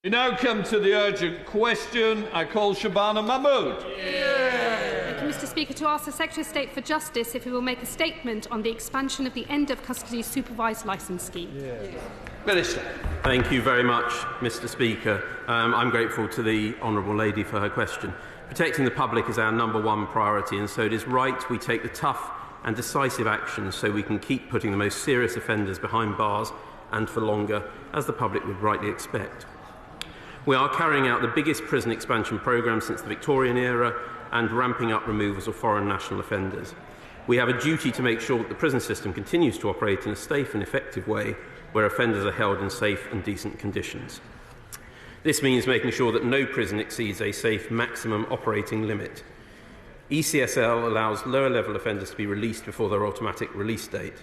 We now come to the urgent question. I call Shabana Mahmood. Thank you, Mr. Speaker, to ask the Secretary of State for Justice if he will make a statement on the expansion of the end of custody supervised licence scheme. Minister. Thank you very much, Mr. Speaker. I'm grateful to the honourable lady for her question. Protecting the public is our #1 priority, and so it is right we take the tough and decisive action so we can keep putting the most serious offenders behind bars and for longer, as the public would rightly expect. We are carrying out the biggest prison expansion programme since the Victorian era and ramping up removals of foreign national offenders. We have a duty to make sure that the prison system continues to operate in a safe and effective way where offenders are held in safe and decent conditions. This means making sure that no prison exceeds a safe maximum operating limit. ECSL allows lower-level offenders to be released before their automatic release date.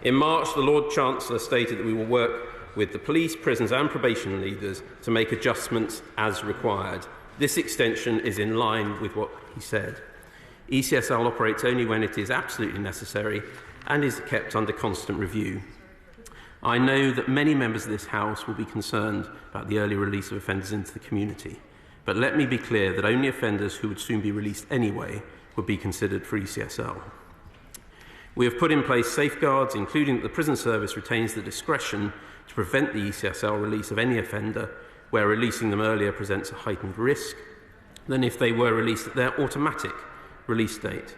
In March, the Lord Chancellor stated that we will work with the police, prisons and probation leaders to make adjustments as required. This extension is in line with what he said. ECSL operates only when it is absolutely necessary and is kept under constant review. I know that many members of this House will be concerned about the early release of offenders into the community, but let me be clear that only offenders who would soon be released anyway would be considered for ECSL. We have put in place safeguards, including that the prison service retains the discretion to prevent the ECSL release of any offender where releasing them earlier presents a heightened risk than if they were released at their automatic release date.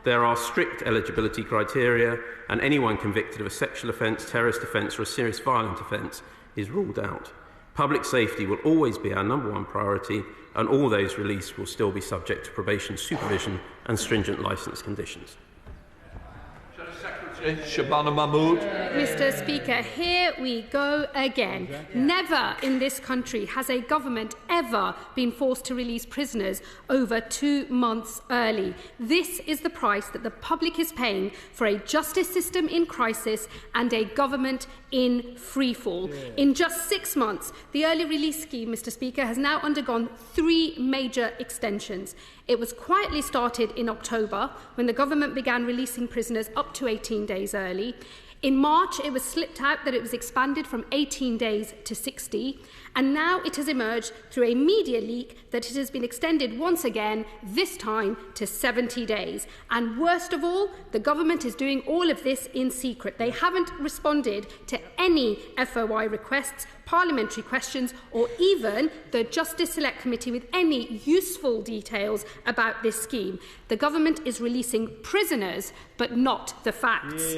There are strict eligibility criteria, and anyone convicted of a sexual offence, terrorist offence or a serious violent offence is ruled out. Public safety will always be our #1 priority, and all those released will still be subject to probation supervision and stringent licence conditions. Shabana Mahmood. Mr. Speaker, here we go again. Never in this country has a government ever been forced to release prisoners over 2 months early. This is the price that the public is paying for a justice system in crisis and a government in freefall. In just 6 months, the early release scheme, Mr. Speaker, has now undergone 3 major extensions. It was quietly started in October when the government began releasing prisoners up to 18 days early. In March, it was slipped out that it was expanded from 18 days to 60, and now it has emerged through a media leak that it has been extended once again, this time to 70 days. And worst of all, the government is doing all of this in secret. They haven't responded to any FOI requests, parliamentary questions, or even the Justice Select Committee with any useful details about this scheme. The government is releasing prisoners, but not the facts.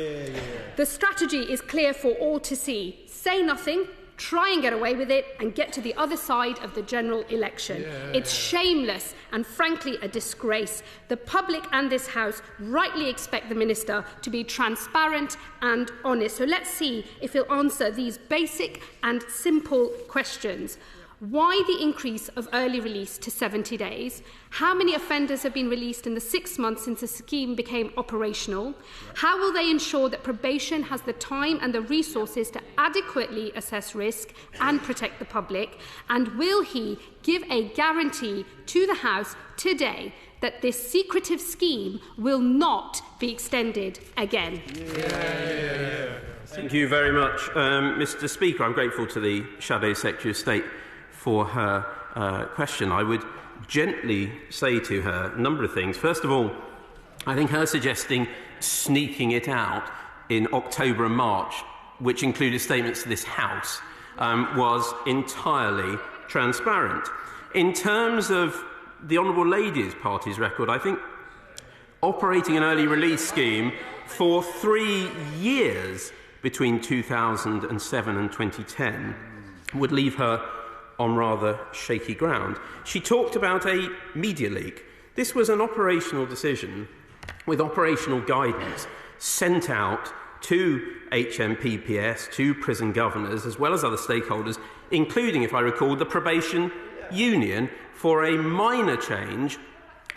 The strategy is clear for all to see. Say nothing, try and get away with it, and get to the other side of the general election. It's shameless and frankly a disgrace. The public and this House rightly expect the Minister to be transparent and honest. So let's see if he'll answer these basic and simple questions. Why the increase of early release to 70 days? How many offenders have been released in the 6 months since the scheme became operational? How will they ensure that probation has the time and the resources to adequately assess risk and protect the public? And will he give a guarantee to the House today that this secretive scheme will not be extended again? Thank you very much, Mr. Speaker. I'm grateful to the Shadow Secretary of State for her question. I would gently say to her a number of things. First of all, I think her suggesting sneaking it out in October and March, which included statements to this House, was entirely transparent. In terms of the Honourable Lady's party's record, I think operating an early release scheme for 3 years between 2007 and 2010 would leave her on rather shaky ground. She talked about a media leak. This was an operational decision with operational guidance sent out to HMPPS, to prison governors, as well as other stakeholders, including, if I recall, the probation union, for a minor change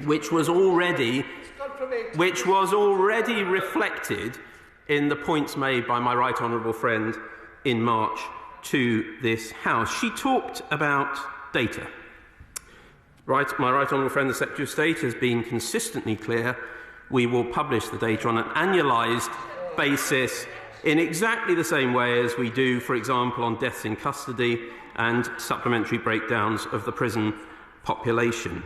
which was already reflected in the points made by my right honourable friend in March to this House. She talked about data. My right honourable friend, the Secretary of State, has been consistently clear. We will publish the data on an annualised basis in exactly the same way as we do, for example, on deaths in custody and supplementary breakdowns of the prison population.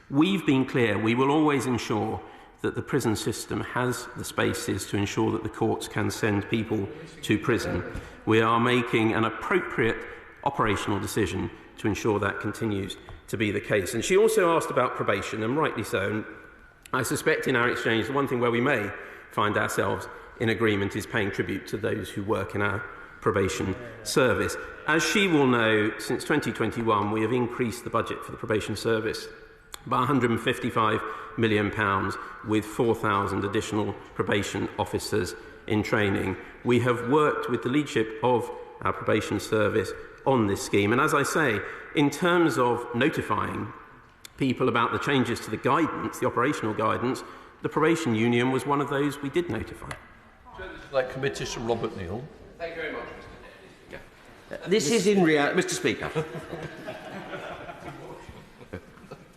We've been clear we will always ensure that the prison system has the spaces to ensure that the courts can send people to prison. We are making an appropriate operational decision to ensure that continues to be the case. And she also asked about probation, and rightly so. And I suspect in our exchange, the one thing where we may find ourselves in agreement is paying tribute to those who work in our probation service. As she will know, since 2021, we have increased the budget for the probation service by £155 million with 4,000 additional probation officers in training. We have worked with the leadership of our probation service on this scheme. And as I say, in terms of notifying people about the changes to the guidance, the operational guidance, the probation union was one of those we did notify. Like committee to Robert Neill. Thank you very much, Mr. Chair. This is in reality, Mr. Speaker.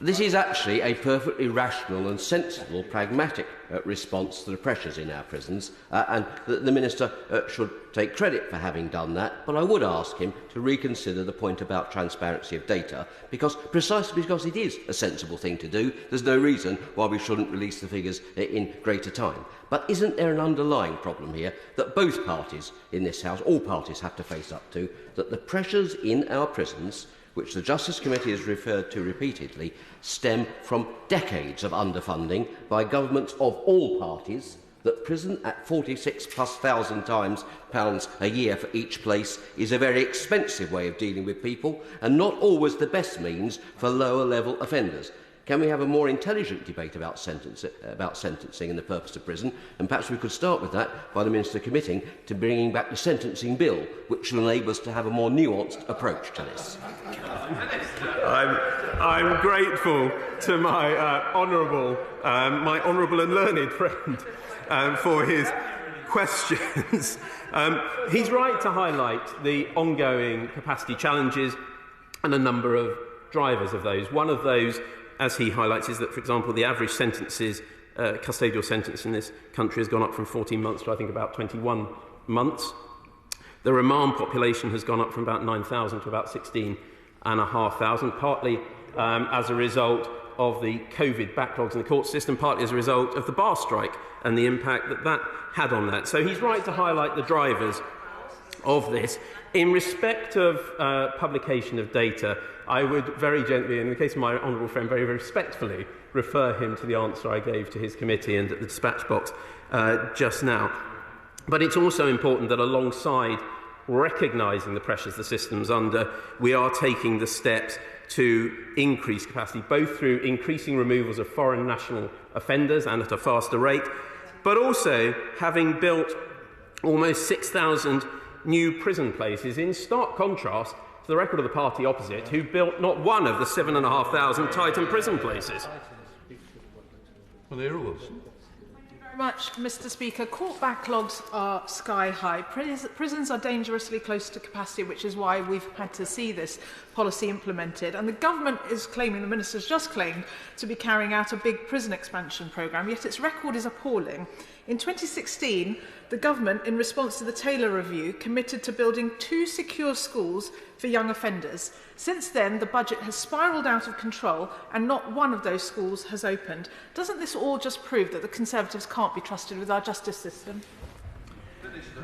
This is actually a perfectly rational and sensible, pragmatic response to the pressures in our prisons, and the Minister should take credit for having done that, but I would ask him to reconsider the point about transparency of data, precisely because it is a sensible thing to do. There's no reason why we shouldn't release the figures in greater time. But isn't there an underlying problem here that both parties in this House, all parties, have to face up to, that the pressures in our prisons, which the Justice Committee has referred to repeatedly, stem from decades of underfunding by governments of all parties, that prison at 46,000+ pounds a year for each place is a very expensive way of dealing with people and not always the best means for lower-level offenders. Can we have a more intelligent debate about sentencing and the purpose of prison? And perhaps we could start with that by the Minister committing to bringing back the sentencing bill, which will enable us to have a more nuanced approach to this. I'm grateful to my honourable and learned friend for his questions. He's right to highlight the ongoing capacity challenges and a number of drivers of those. One of those, as he highlights, is that, for example, the average custodial sentence in this country has gone up from 14 months to, I think, about 21 months. The remand population has gone up from about 9,000 to about 16,500, partly as a result of the COVID backlogs in the court system, partly as a result of the bar strike and the impact that that had on that. So he's right to highlight the drivers of this. In respect of publication of data, I would very gently, in the case of my honourable friend, very respectfully refer him to the answer I gave to his committee and at the dispatch box just now. But it's also important that alongside recognising the pressures the system's under, we are taking the steps to increase capacity, both through increasing removals of foreign national offenders and at a faster rate, but also having built almost 6,000 new prison places, in stark contrast to the record of the party opposite, who built not one of the 7,500 Titan prison places. Munira Wilson. Much, Mr. Speaker. Court backlogs are sky high. Prisons are dangerously close to capacity, which is why we've had to see this policy implemented. And the government is claiming, the minister's just claimed, to be carrying out a big prison expansion programme, yet its record is appalling. In 2016, the government, in response to the Taylor Review, committed to building 2 secure schools for young offenders. Since then, the budget has spiralled out of control and not one of those schools has opened. Doesn't this all just prove that the Conservatives can't be trusted with our justice system?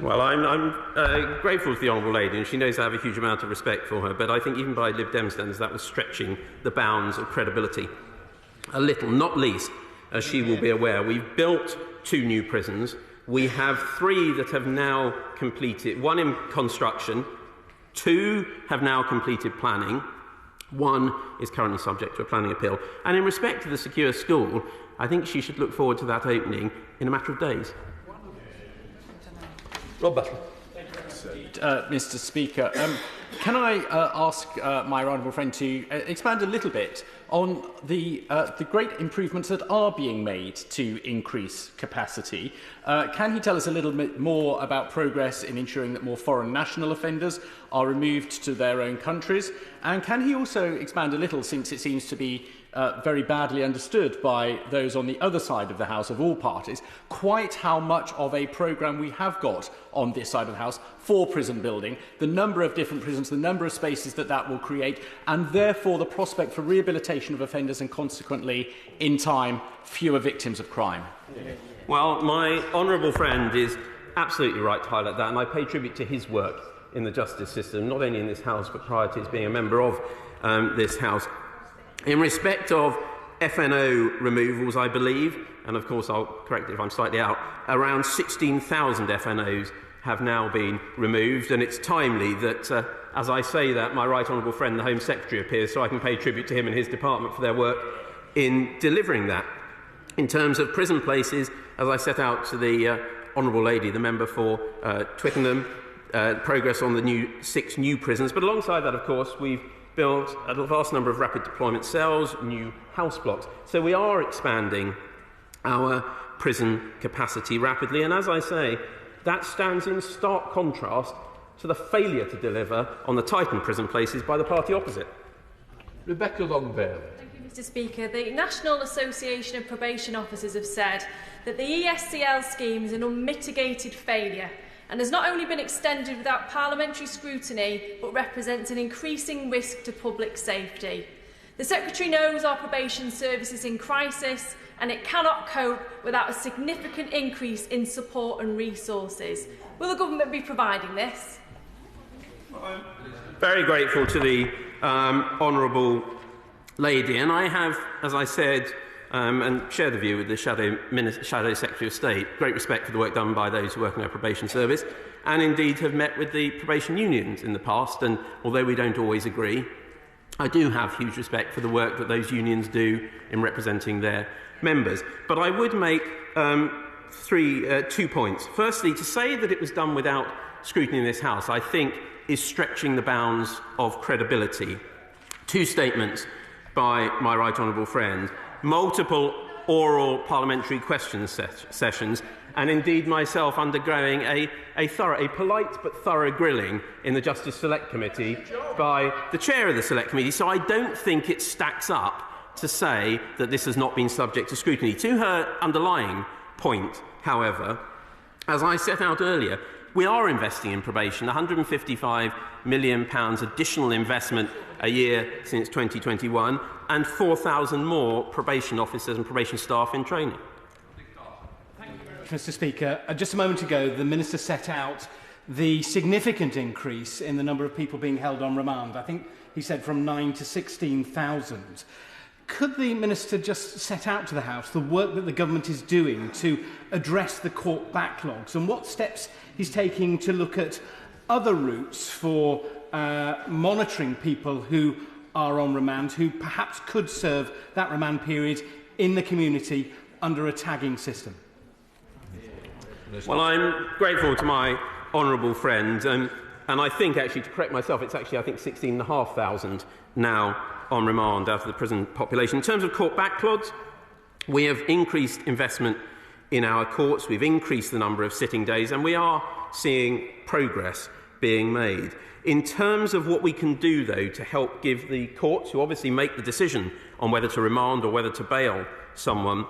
Well, I'm grateful to the Honourable Lady, and she knows I have a huge amount of respect for her, but I think even by Lib Dem standards that was stretching the bounds of credibility a little, not least, as she will be aware. We've built 2 new prisons. We have 3 that have now completed, 1 in construction, 2 have now completed planning, 1 is currently subject to a planning appeal. And in respect to the secure school, I think she should look forward to that opening in a matter of days. Rob Butler. Mr. Speaker, can I ask my honourable friend to expand a little bit on the great improvements that are being made to increase capacity? Can he tell us a little bit more about progress in ensuring that more foreign national offenders are removed to their own countries? And can he also expand a little, since it seems to be very badly understood by those on the other side of the House, of all parties, quite how much of a programme we have got on this side of the House for prison building, the number of different prisons, the number of spaces that will create, and therefore the prospect for rehabilitation of offenders and consequently, in time, fewer victims of crime. Well, my honourable friend is absolutely right to highlight that, and I pay tribute to his work in the justice system, not only in this House, but prior to his being a member of this House. In respect of FNO removals, I believe, and of course I'll correct it if I'm slightly out, around 16,000 FNOs have now been removed, and it's timely that, as I say that, my right honourable friend, the Home Secretary, appears, so I can pay tribute to him and his department for their work in delivering that. In terms of prison places, as I set out to the honourable lady, the member for Twickenham, progress on the 6 new prisons, but alongside that, of course, we've built a vast number of rapid deployment cells, new house blocks. So we are expanding our prison capacity rapidly, and as I say, that stands in stark contrast to the failure to deliver on the tightened prison places by the party opposite. Rebecca Longvale. Thank you, Mr. Speaker. The National Association of Probation Officers have said that the ESCL scheme is an unmitigated failure and has not only been extended without parliamentary scrutiny, but represents an increasing risk to public safety. The Secretary knows our probation service is in crisis and it cannot cope without a significant increase in support and resources. Will the government be providing this? I'm very grateful to the honourable lady, and I have, as I said, and share the view with the Shadow Secretary of State, great respect for the work done by those who work in our probation service, and indeed have met with the probation unions in the past, and although we don't always agree, I do have huge respect for the work that those unions do in representing their members. But I would make 2 points. Firstly, to say that it was done without scrutiny in this House, I think, is stretching the bounds of credibility. 2 statements by my right honourable friend, multiple oral parliamentary question sessions, and indeed myself undergoing a polite but thorough grilling in the Justice Select Committee by the chair of the Select Committee. So I don't think it stacks up to say that this has not been subject to scrutiny. To her underlying point, however, as I set out earlier, we are investing in probation, £155 million additional investment a year since 2021, and 4,000 more probation officers and probation staff in training. Mr. Speaker, just a moment ago, the Minister set out the significant increase in the number of people being held on remand. I think he said from 9 to 16,000. Could the Minister just set out to the House the work that the government is doing to address the court backlogs and what steps he's taking to look at other routes for monitoring people who are on remand, who perhaps could serve that remand period in the community under a tagging system? Well, I'm grateful to my honourable friend, and I think, actually, to correct myself, it's actually, I think, 16,500 now on remand out of the prison population. In terms of court backlogs, we have increased investment in our courts, we've increased the number of sitting days, and we are seeing progress being made. In terms of what we can do, though, to help give the courts, who obviously make the decision on whether to remand or whether to bail someone,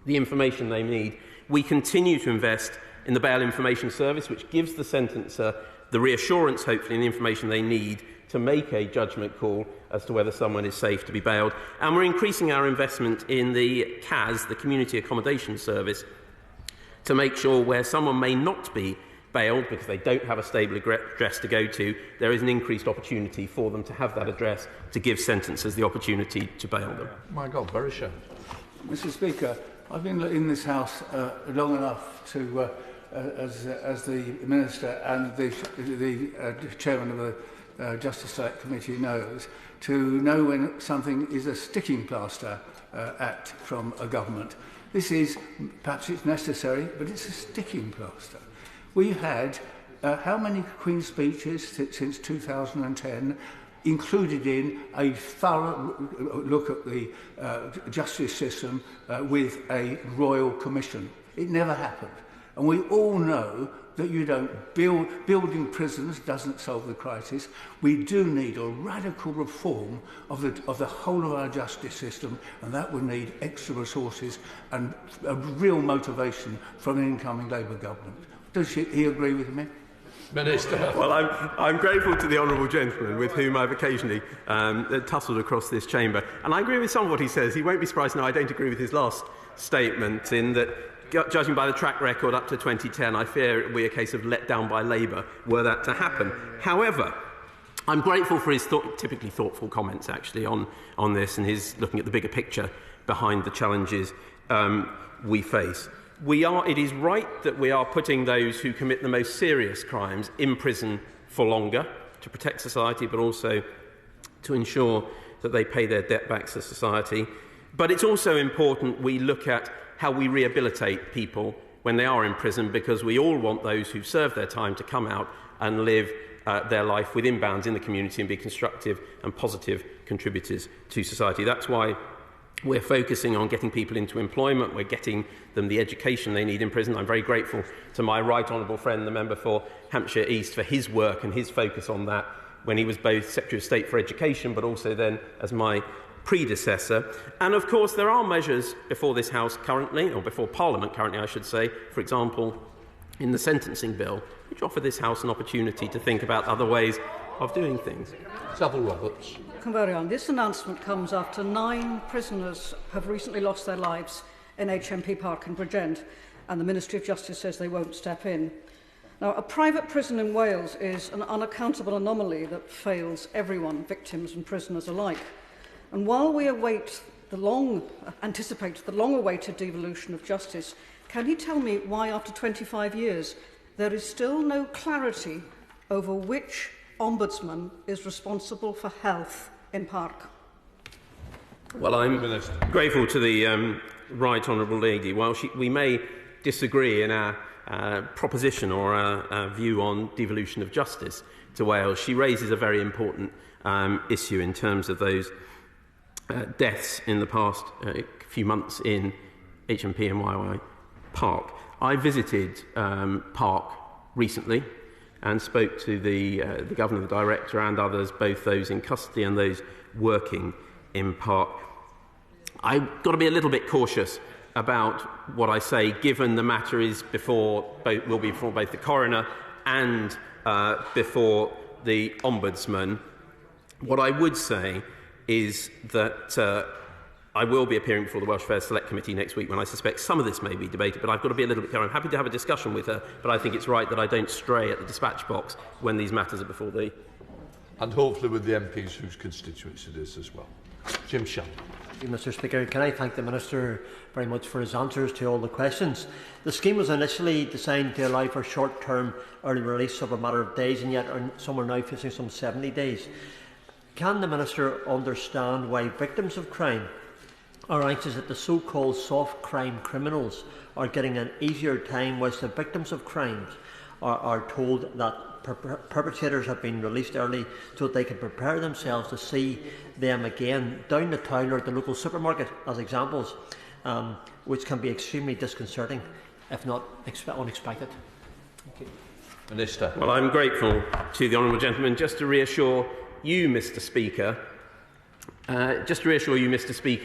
the information they need, we continue to invest in the Bail Information Service, which gives the sentencer the reassurance, hopefully, and the information they need to make a judgment call as to whether someone is safe to be bailed. And we're increasing our investment in the CAS, the Community Accommodation Service, to make sure where someone may not be bailed because they don't have a stable address to go to, there is an increased opportunity for them to have that address to give sentencers the opportunity to bail them. My God, Berisha. Mr. Speaker, I've been in this House long enough to, as the Minister and the Chairman of the Justice Select Committee knows, to know when something is a sticking plaster act from a government. This is, perhaps it's necessary, but it's a sticking plaster. We've had how many Queen's speeches since 2010 included in a thorough look at the justice system with a royal commission? It never happened. And we all know that you don't building prisons doesn't solve the crisis. We do need a radical reform of the whole of our justice system, and that would need extra resources and a real motivation from an incoming Labour government. Does he agree with me? Minister. Well, I'm grateful to the honourable gentleman with whom I've occasionally tussled across this chamber. And I agree with some of what he says. He won't be surprised now I don't agree with his last statement in that, judging by the track record up to 2010, I fear it will be a case of let down by Labour were that to happen. However, I'm grateful for his typically thoughtful comments, actually, on this and his looking at the bigger picture behind the challenges we face. It is right that we are putting those who commit the most serious crimes in prison for longer to protect society, but also to ensure that they pay their debt back to society. But it's also important we look at how we rehabilitate people when they are in prison, because we all want those who've served their time to come out and live their life within bounds in the community and be constructive and positive contributors to society. That's why we're focusing on getting people into employment. We're getting them the education they need in prison. I'm very grateful to my right honourable friend, the member for Hampshire East, for his work and his focus on that when he was both Secretary of State for Education, but also then as my predecessor. And of course, there are measures before this House currently, or before Parliament currently, I should say, for example, in the sentencing bill, which offer this House an opportunity to think about other ways of doing things. Savile Roberts. This announcement comes after 9 prisoners have recently lost their lives in HMP Park in Bridgend, and the Ministry of Justice says they won't step in. Now, a private prison in Wales is an unaccountable anomaly that fails everyone, victims and prisoners alike. And while we anticipate the long-awaited devolution of justice, can you tell me why, after 25 years, there is still no clarity over which Ombudsman is responsible for health in Park? Well, I'm grateful to the right honourable lady. While we may disagree in our proposition or our view on devolution of justice to Wales, she raises a very important issue in terms of those deaths in the past few months in HMP and YY Park. I visited Park recently and spoke to the Governor, the Director and others, both those in custody and those working in Park. I've got to be a little bit cautious about what I say, given the matter will be before both the coroner and before the Ombudsman. What I would say is that I will be appearing before the Welsh Affairs Select Committee next week when I suspect some of this may be debated, but I've got to be a little bit careful. I'm happy to have a discussion with her, but I think it's right that I don't stray at the dispatch box when these matters are before the... And hopefully with the MPs whose constituents it is as well. Jim Shannon. Mr Speaker, can I thank the Minister very much for his answers to all the questions. The scheme was initially designed to allow for short-term early release of a matter of days, and yet some are now facing some 70 days. Can the Minister understand why victims of crime are anxious that the so-called soft crime criminals are getting an easier time, whilst the victims of crimes are told that perpetrators have been released early so that they can prepare themselves to see them again down the town or at the local supermarket, as examples, which can be extremely disconcerting, if not unexpected? Thank you. Minister. Well, I'm grateful to the honourable gentleman. Just to reassure you, Mr Speaker,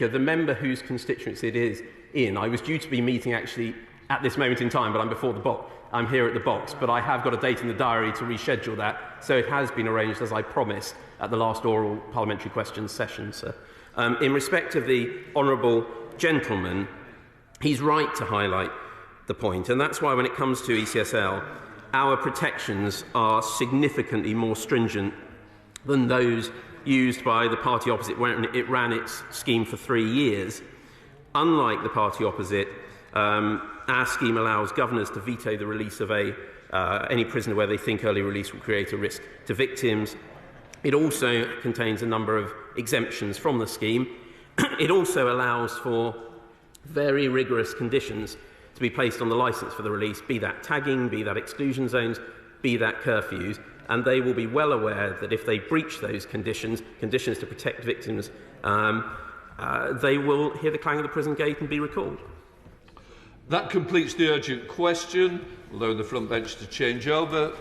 the member whose constituency it is in, I was due to be meeting actually at this moment in time, but I'm before the box. I'm here at the box, but I have got a date in the diary to reschedule that, so it has been arranged as I promised at the last oral parliamentary questions session, sir. In respect of the honourable gentleman, he's right to highlight the point, and that's why when it comes to ECSL, our protections are significantly more stringent than those used by the party opposite when it ran its scheme for 3 years. Unlike the party opposite, our scheme allows governors to veto the release of any prisoner where they think early release will create a risk to victims. It also contains a number of exemptions from the scheme. It also allows for very rigorous conditions to be placed on the licence for the release, be that tagging, be that exclusion zones, be that curfews, and they will be well aware that if they breach those conditions to protect victims, they will hear the clang of the prison gate and be recalled. That completes the urgent question. Although the front bench to change over.